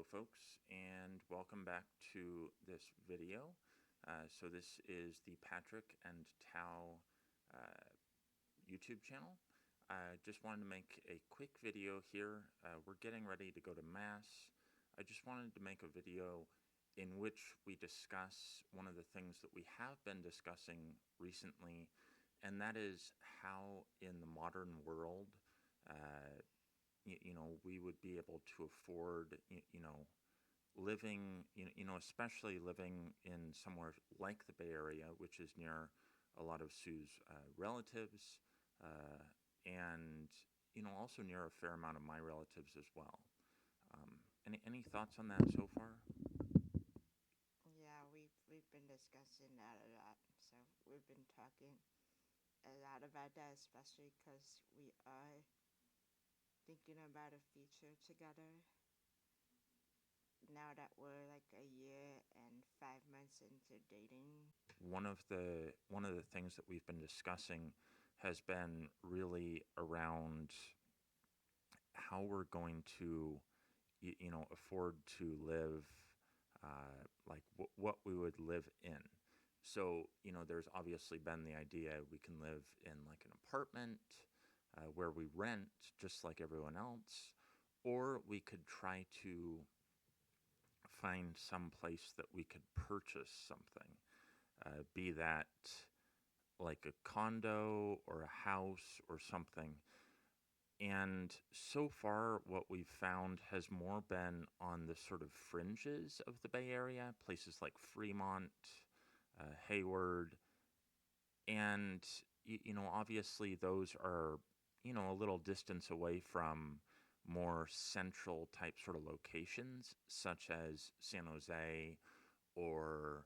Hello folks, and welcome back to this video. This is the Patrick-and-Thao YouTube channel. I just wanted to make a quick video here. We're getting ready to go to Mass. I just wanted to make a video in which we discuss one of the things that we have been discussing recently, and that is how in the modern world we would be able to afford, living, especially living in somewhere like the Bay Area, which is near a lot of Sue's relatives, and, also near a fair amount of my relatives as well. Any thoughts on that so far? Yeah, we've been discussing that a lot. So we've been talking a lot about that, especially because we are thinking about a future together. Now that we're like a year and 5 months into dating. One of the things that we've been discussing has been really around how we're going to afford to live, what we would live in. So, there's obviously been the idea we can live in like an apartment where we rent just like everyone else, or we could try to find some place that we could purchase something, be that like a condo or a house or something. And so far, what we've found has more been on the sort of fringes of the Bay Area, places like Fremont, Hayward, and obviously those are a little distance away from more central type sort of locations, such as San Jose or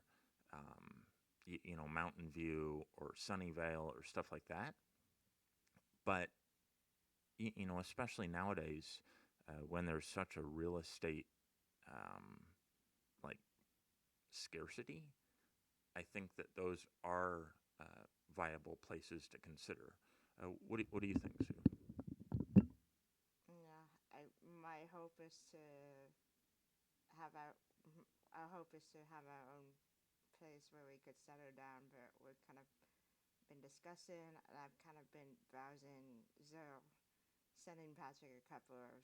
Mountain View or Sunnyvale or stuff like that. But especially nowadays, when there's such a real estate um, like scarcity, I think that those are viable places to consider. What do you think, Sue? Yeah, my hope is to have our hope is to have our own place where we could settle down. But we've kind of been discussing, and I've kind of been browsing Zillow, sending Patrick a couple of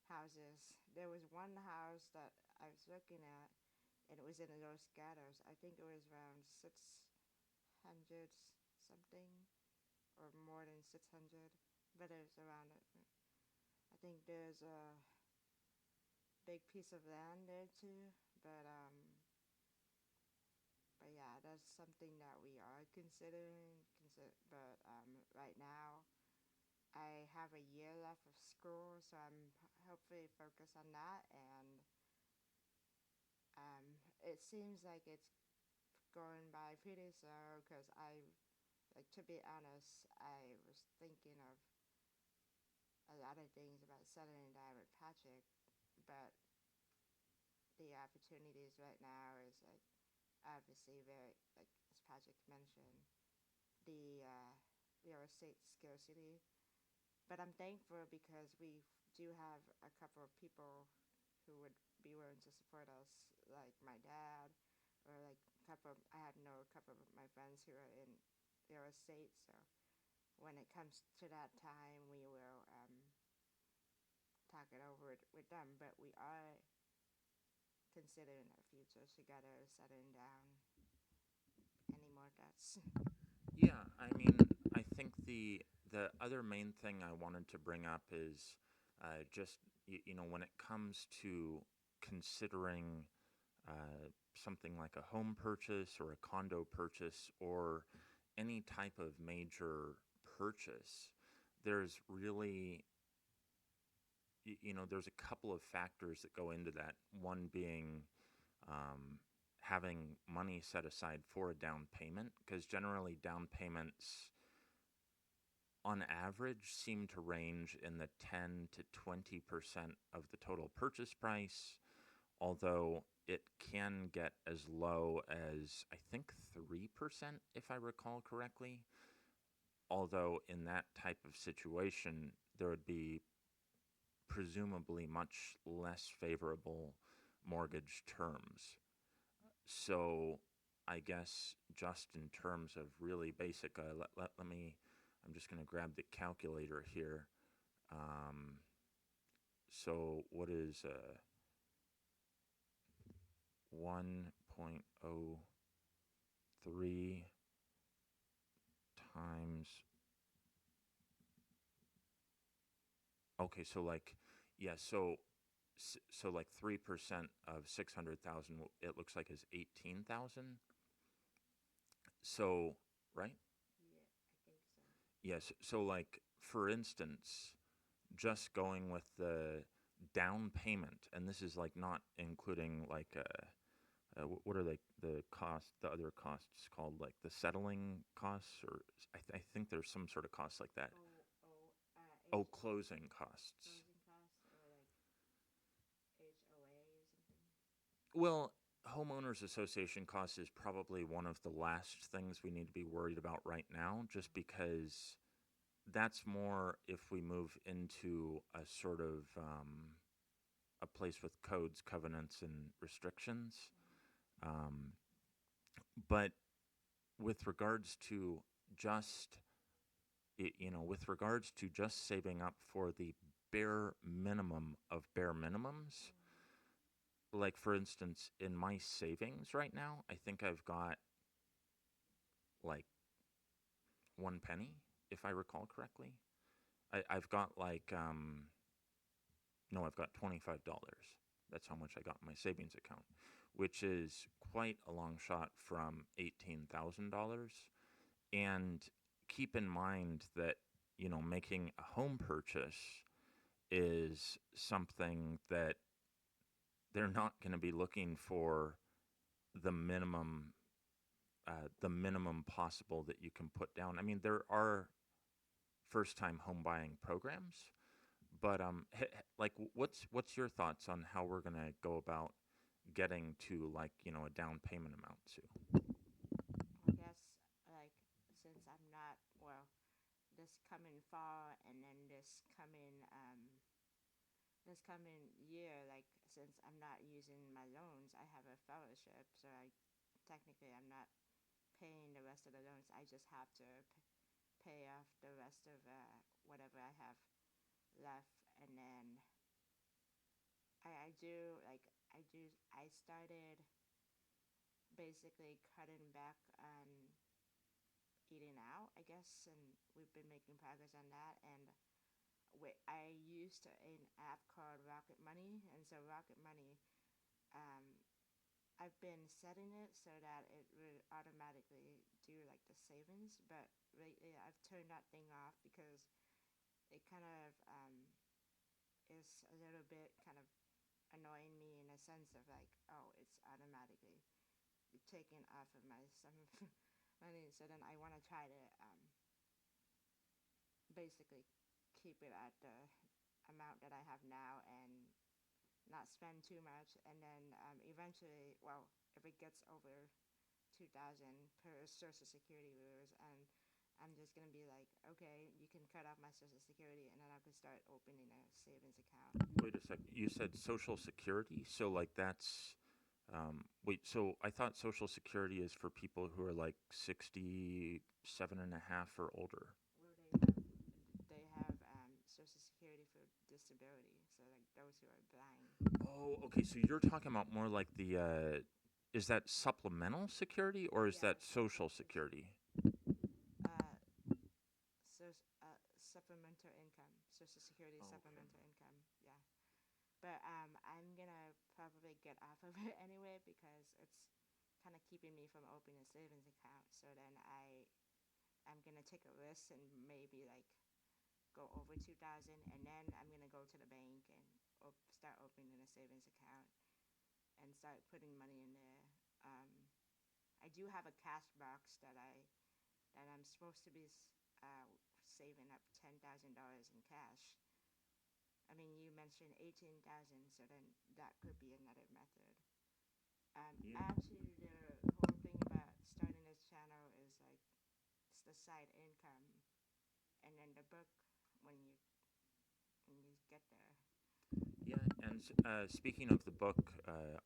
houses. There was one house that I was looking at, and it was in Los Gatos. I think it was around 600 something, or more than 600, but it was around it. I think there's a big piece of land there too, but yeah, that's something that we are considering. But right now, I have a year left of school, so I'm hopefully focused on that. And it seems like it's going by pretty slow because like, to be honest, I was thinking of a lot of things about settling down with Patrick, but the opportunities right now is like obviously very, like as Patrick mentioned, the real estate scarcity. But I'm thankful because we do have a couple of people who would be willing to support us, like my dad, or like I have know a couple of my friends who are in real estate. So when it comes to that time, we will talk it over with them. But we are considering our future together, settling down. Any more thoughts? Yeah, I mean, I think the other main thing I wanted to bring up is just when it comes to considering something like a home purchase or a condo purchase or any type of major purchase, there's really there's a couple of factors that go into that. One being um, having money set aside for a down payment, because generally down payments on average seem to range in the 10 to 20% of the total purchase price, although it can get as low as I think 3% if I recall correctly. Although in that type of situation there would be presumably much less favorable mortgage terms. So I guess just in terms of really basic, let me, I'm just going to grab the calculator here. Um, so what is 1.03 times, okay, so like, yeah, so like 3% of 600,000, it looks like is 18,000. So, right? Yeah, I think so. Yes. So like, for instance, just going with the down payment, and this is like not including like what are the cost, the other costs called, like the settling costs, or I think there's some sort of cost like that. Oh, closing costs. Closing costs or like HOA or something. Well, homeowners association costs is probably one of the last things we need to be worried about right now, just because that's more if we move into a sort of a place with codes, covenants, and restrictions. Um, but with regards to just with regards to just saving up for the bare minimum of bare minimums, like for instance, in my savings right now, I think I've got like 1 penny, if I recall correctly. I've got like no, I've got $25. That's how much I got in my savings account, which is quite a long shot from $18,000. And keep in mind that, making a home purchase is something that they're not going to be looking for the minimum, the minimum possible that you can put down. I mean, there are first-time home buying programs, but like, what's your thoughts on how we're going to go about getting to, like, a down payment amount too? I guess like since I'm not well, this coming fall and then this coming year, like since I'm not using my loans, I have a fellowship, so I technically I'm not paying the rest of the loans. I just have to pay off the rest of whatever I have left, and then I do like I started basically cutting back on eating out, I guess, and we've been making progress on that. And I used an app called Rocket Money, and so Rocket Money, um, I've been setting it so that it would automatically do like the savings, but lately I've turned that thing off because it kind of is a little bit kind of annoying me in a sense of like, oh, it's automatically taken off of my some money. So then I want to try to basically keep it at the amount that I have now and not spend too much. And then eventually, well, if it gets over 2,000 per Social Security rules, and I'm just gonna be like, okay, you can cut off my Social Security, and then I can start opening a savings account. Wait a second. You said Social Security, so like that's wait. So I thought Social Security is for people who are like 67 and a half or older. Well, they have Social Security for disability, so like those who are blind. Oh, okay. So you're talking about more like the is that supplemental security or is that Yeah, Social Security? uh, so, supplemental income, Social Security Oh, okay. supplemental income. Yeah, but I'm gonna probably get off of it anyway because it's kind of keeping me from opening a savings account. So then I'm gonna take a risk and maybe like go over 2,000, and then I'm gonna go to the bank and start opening a savings account and start putting money in there. Um, I do have a cash box that I'm supposed to be saving up $10,000 in cash. I mean, you mentioned 18,000, so then that could be another method. Yeah. Actually, the whole thing about starting this channel is like it's the side income, and then the book when you get there. And speaking of the book,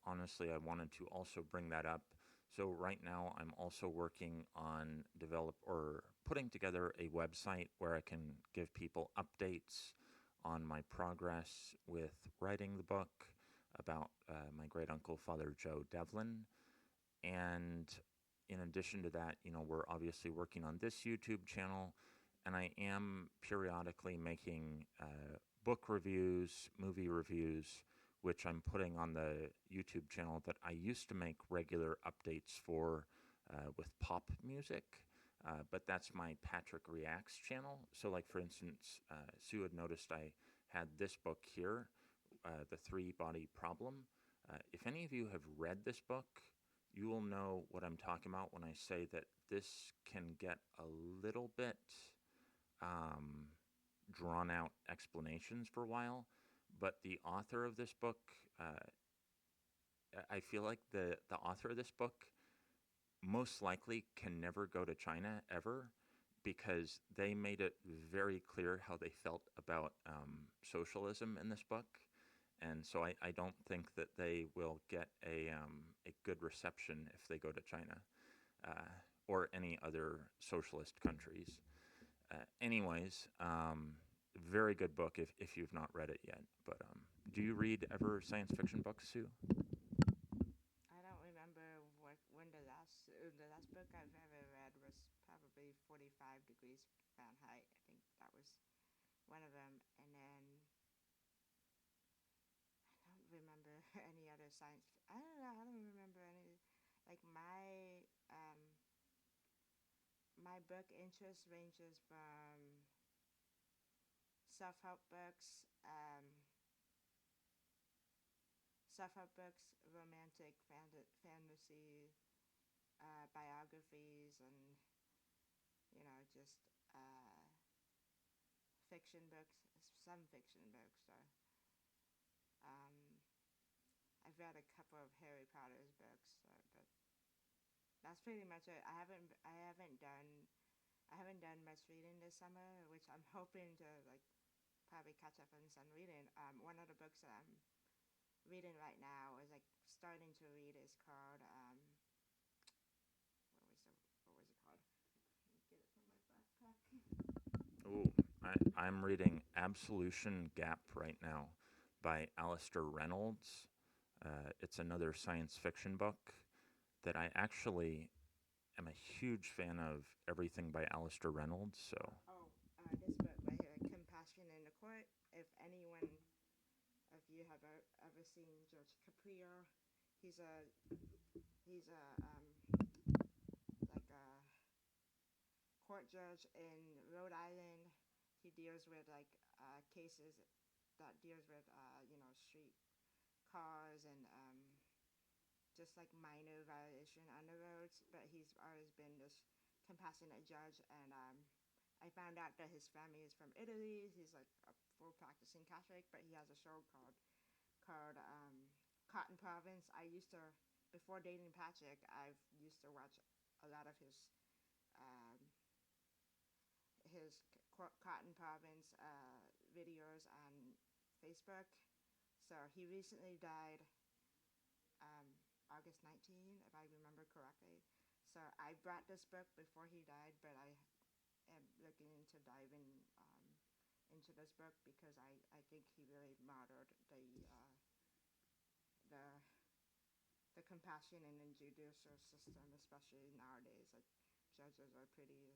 honestly, I wanted to also bring that up. So right now, I'm also working on develop or putting together a website where I can give people updates on my progress with writing the book about my great uncle, Father Joe Devlin. And in addition to that, we're obviously working on this YouTube channel, and I am periodically making book reviews, movie reviews, which I'm putting on the YouTube channel that I used to make regular updates for with pop music. But that's my Patrick Reacts channel. So, like for instance, Sue had noticed I had this book here, The Three Body Problem. If any of you have read this book, you will know what I'm talking about when I say that this can get a little bit drawn out explanations for a while. But the author of this book, I feel like the author of this book most likely can never go to China ever, because they made it very clear how they felt about socialism in this book. And so I don't think that they will get a good reception if they go to China or any other socialist countries. Anyways, very good book if you've not read it yet. But do you read ever science fiction books, Sue? I don't remember when the last book I've ever read was probably 45 Degrees Fahrenheit. I think that was one of them. And then I don't remember any other science. I don't know. I don't remember any. Like my book interest ranges from self-help books, romantic fantasy, biographies, and just fiction books. Some fiction books. So um, I've read a couple of Harry Potter's books, but that's pretty much it. I haven't done much reading this summer, which I'm hoping to like probably catch up on some reading. One of the books that I'm reading right now is like starting to read is called what was it called? Let me get it from my backpack. Ooh, I'm reading Absolution Gap right now by Alistair Reynolds. It's another science fiction book that I actually am a huge fan of everything by Alistair Reynolds. So, This book right here, Compassion in the Court. If anyone of you have ever seen George Caprio, he's a like a court judge in Rhode Island. He deals with like cases that deals with street cars and just like minor violation on the roads. But he's always been this compassionate judge, and I found out that his family is from Italy. He's like a full practicing Catholic, but he has a show called Cotton Province. I used to, before dating Patrick, I used to watch a lot of um, his Cotton Province videos on Facebook. So he recently died August 19, if I remember correctly. So I brought this book before he died, but I am looking into diving into this book because I think he really modeled the the compassion in the judicial system, especially nowadays. Like judges are pretty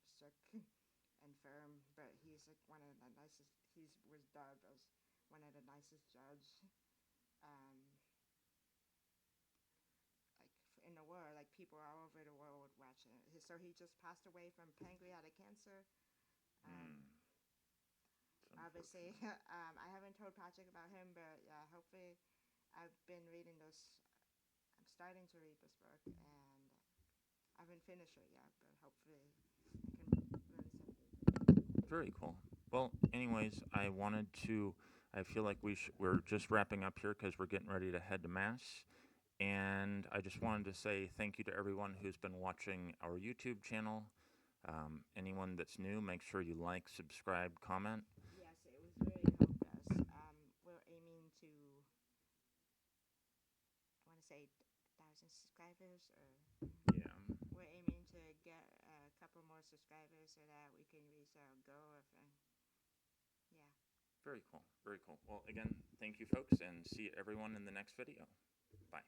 strict and firm, but he's like one of the nicest. He was dubbed as one of the nicest judge um, like in the world. Like people all over the world watching it. So he just passed away from pancreatic cancer. Um, mm, it's Obviously, unfortunate. I haven't told Patrick about him, but yeah, hopefully, I've been reading this. I'm starting to read this book, and I haven't finished it yet, but hopefully, I can learn something. Very cool. Well, anyways, I wanted to. I feel like we're just wrapping up here because we're getting ready to head to mass. And I just wanted to say thank you to everyone who's been watching our YouTube channel. Anyone that's new, make sure you like, subscribe, comment. Yes, it was really helped us. We're aiming to say 1,000 subscribers, or Yeah. we're aiming to get a couple more subscribers so that we can reach our goal of, yeah. Very cool. Very cool. Well, again, thank you, folks, and see everyone in the next video. Bye.